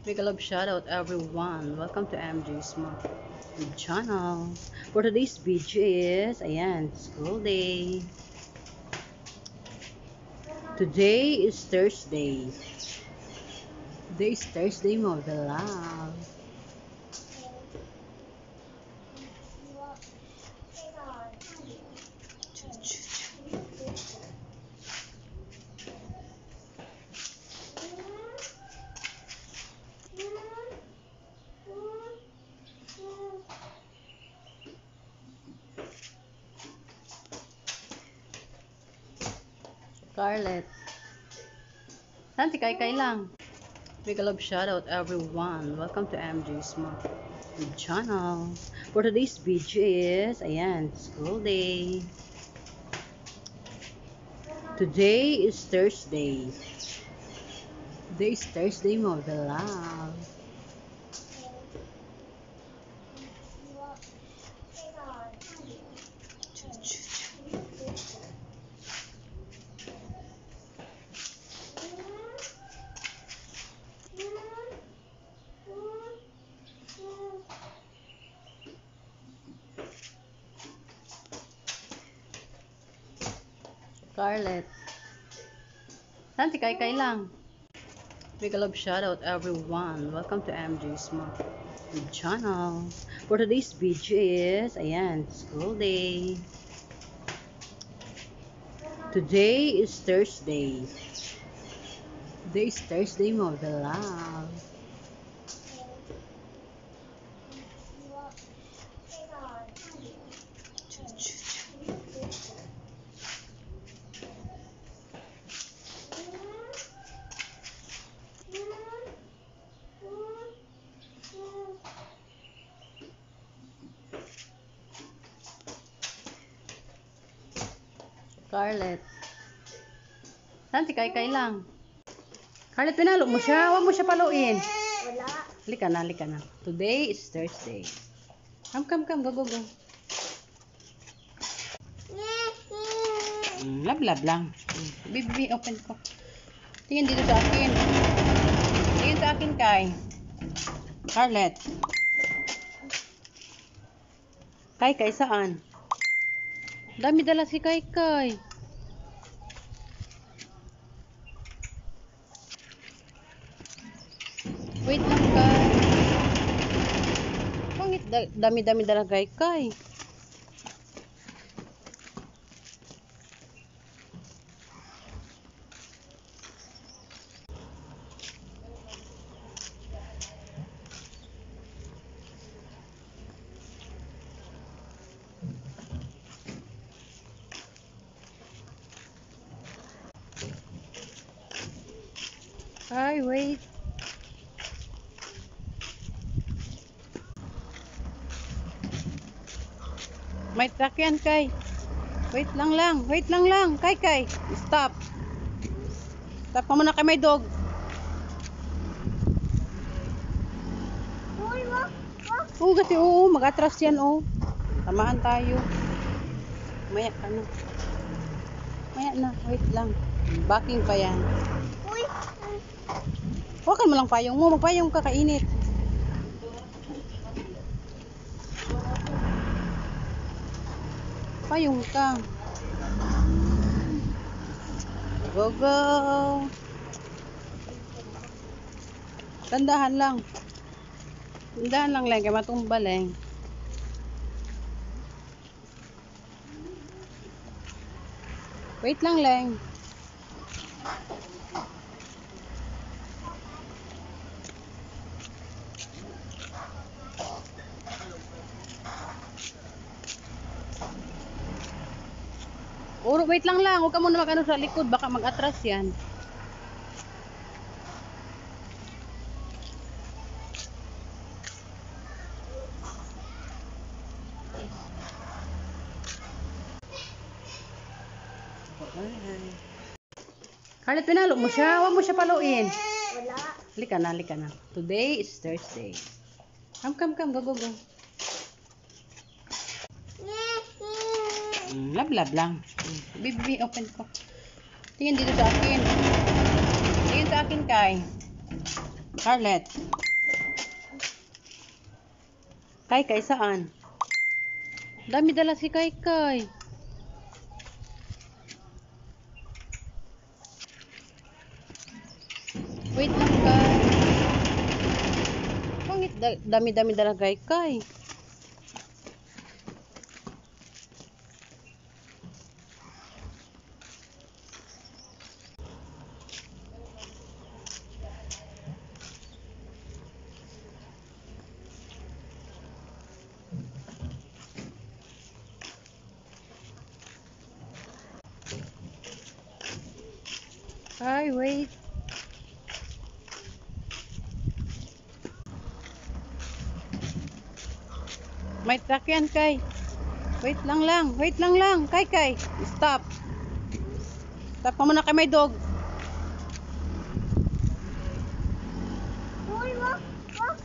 Big love shout out everyone. Welcome to MJ's Smart channel. For today's video is, ayan, school day. Today is Thursday. Today is Thursday mo, love. Scarlett. Saan si Kai lang? Big love shout out everyone. Welcome to MJ's Smart channel. For today's video is, ayan, school day. Today is Thursday. Today is Thursday mo, love. Scarlett. Saan si Kai lang? Big love shout out everyone. Welcome to MJ's Smart channel. For today's video is, ayan, school day. Today is Thursday. Today is Thursday mo, love. Scarlett. Saan si Kai lang? Scarlett, pinalo mo siya. Huwag mo siya paluin. Wala. Halika na, halika na. Today is Thursday. Come, go, go, go. Love lang. Bibi, open ko. Tingin dito sa akin. Tingin sa akin, Kai. Scarlett. Kai, saan? Dami dala si Kai. Wait lang, Kai. Pangit, dami dala Kai. Ay, wait. May truck yan, Kai. Wait lang. Kai. Stop. Stop ka muna kay may dog. Uy, wag. Oo, kasi mag-atras yan, Tamaan tayo. Maya na, wait lang. Backing pa yan. Uy. Huwakan mo lang payong mo. Magpayong ka, kainit. Payong ka. Go. Tandahan lang. Kaya matumbal eh. Wait lang. Wait lang. Huwag ka muna mag-ano sa likod. Baka mag-atras yan. Scarlett, pinalo mo siya. Huwag mo siya paluin. Wala. Halika na. Today is Thursday. Come, go. Love lang. Bibi, open ko. Tingin dito sa akin. Tingin sa akin, Kai. Scarlett. Kay saan? Dami dala si Kay. Wait lang, Kay. Pangit, dami-dami dala Kay. Ay, wait. May truck yan, Kay. Wait lang. Kay. Stop. Stop ka muna kay may dog.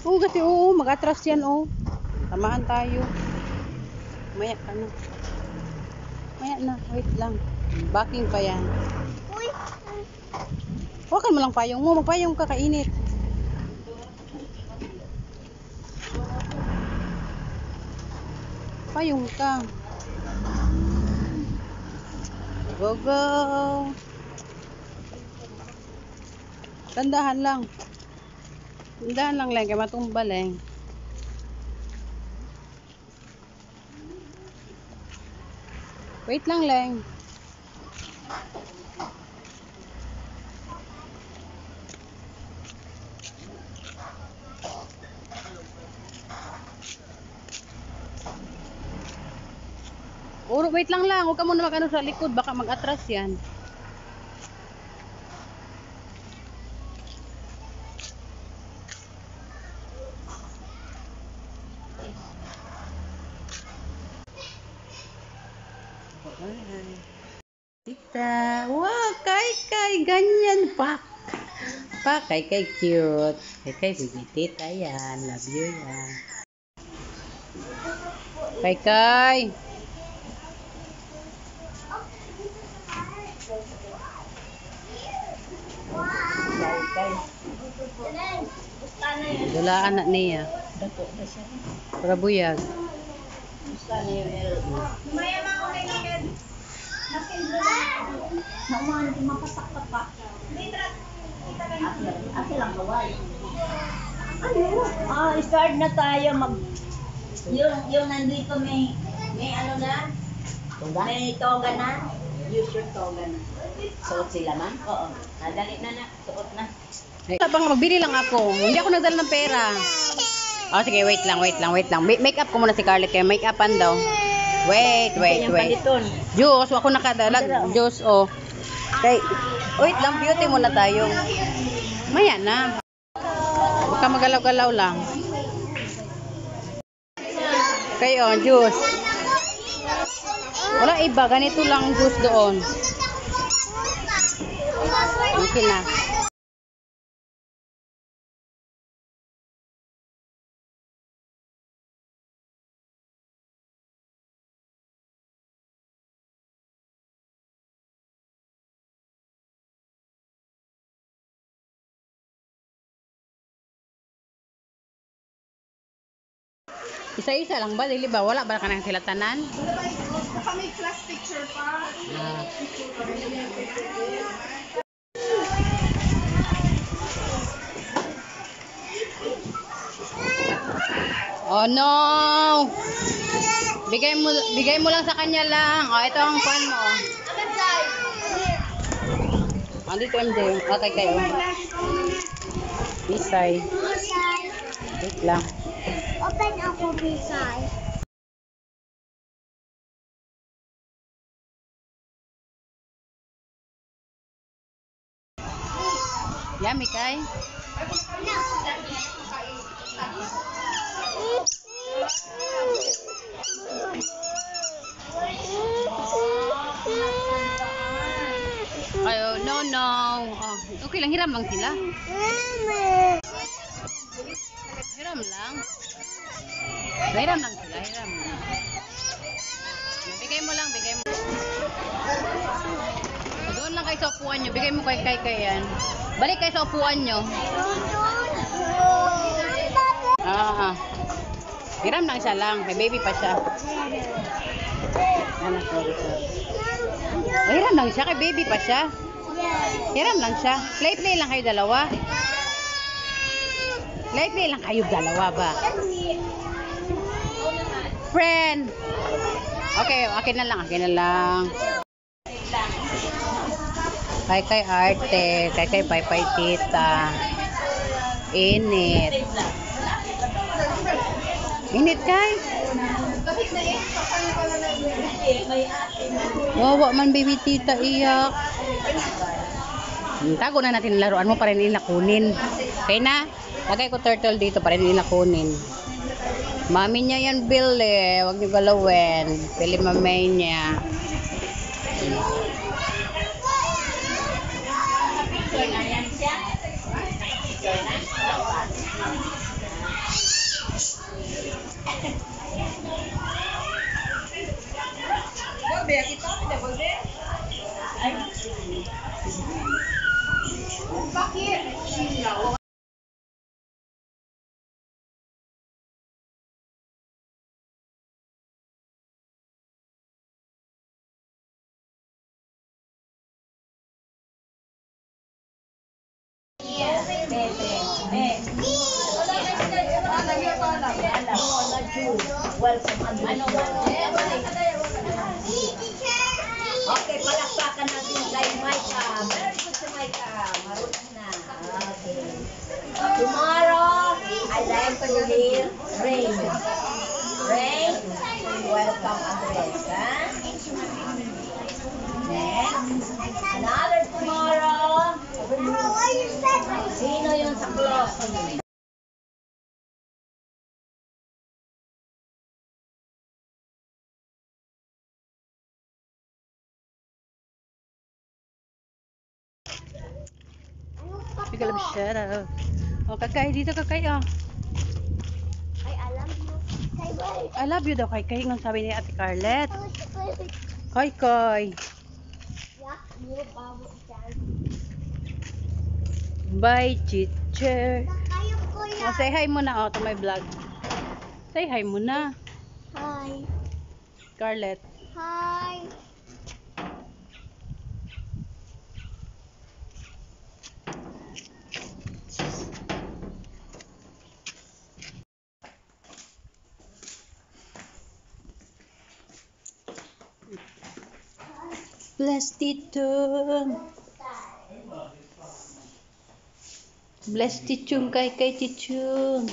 Oo, kasi mag-atras yan, Tamaan tayo. Maya ka na. Wait lang. Backing pa yan. Huwakan mo lang payong mo. Magpayong ka, kainit. Payong ka. Go. Tandahan lang. Kaya matumbal eh. Wait lang. Wait lang. Huwag ka muna mag-ano sa likod. Baka mag-atras yan. Tita. Wow, Kay. Ganyan pa. Kay cute. Kay sige tita yan. Love you yan. Kay. Dala anak niya. Para buyag. Start na tayo yung nandito may ano na? Toga? May toga na. Use your toga na. Suot sila man? Oo. Dali na. Suot na. Magbili lang ako. Hindi ako nagdala ng pera. Sige, wait lang. Make up ko muna si Scarlett kaya make upan daw. Wait. Juice, ako nakadalag. Juice, Okay. Wait lang, beauty muna tayo. Maya na. Huwag ka magalaw-galaw lang. Okay, juice. Wala iba, ganito lang juice doon. Okay na. Isa-isa lang ba? Dili ba? Wala ba ka nang sila tanan? Baka may class picture pa. Oh no! Bigay mo lang sa kanya lang. Ito ang pan mo. Andito MJ. Okay kayo. Bisay. Wait lang. Open ako, Bisay. Yummy, Kay. Ayo, no. Okay lang, hiram lang sila. Hiram lang sila. Bigay mo. Doon lang kayo sa upuan nyo. Bigay mo kay yan. Balik kayo sa upuan nyo. Hiram lang siya lang. May baby pa siya. Ano, sorry. Oh, hiram lang siya. Kay baby pa siya. Hiram lang siya. Play lang kayo dalawa. Play lang kayo dalawa ba? Friend. Okay, akin na lang. Kay arte, kay pay tita. Init. Init kay? Wawa man baby tita, iyak. Tago na natin laruan mo para hindi nakunin. Okay na? Lagay ko turtle dito para hindi nakunin. Mami niya yan, Bill eh. Huwag niyo galawin. Pili mamay niya. Okay, palakpakan natin kay Micah. Very good si Micah. Marunong na. Okay. Tomorrow, I'd like to hear rain. Rain, welcome address. Huh? Next, another tomorrow. Sino yung sa clock? Big love shout out. Oh, kakay dito kakay oh. Ay, alam mo. Kay Boy. I love you daw kay nang sabi ni Ate Carlet. Kay. Yak, mo bago dyan. Bye, teacher. Kayo kuya. Oh, say hi muna oh to my vlog. Say hi muna, Hi. Carlet. Hi. Bless Titung. Bless Titung kay Titung.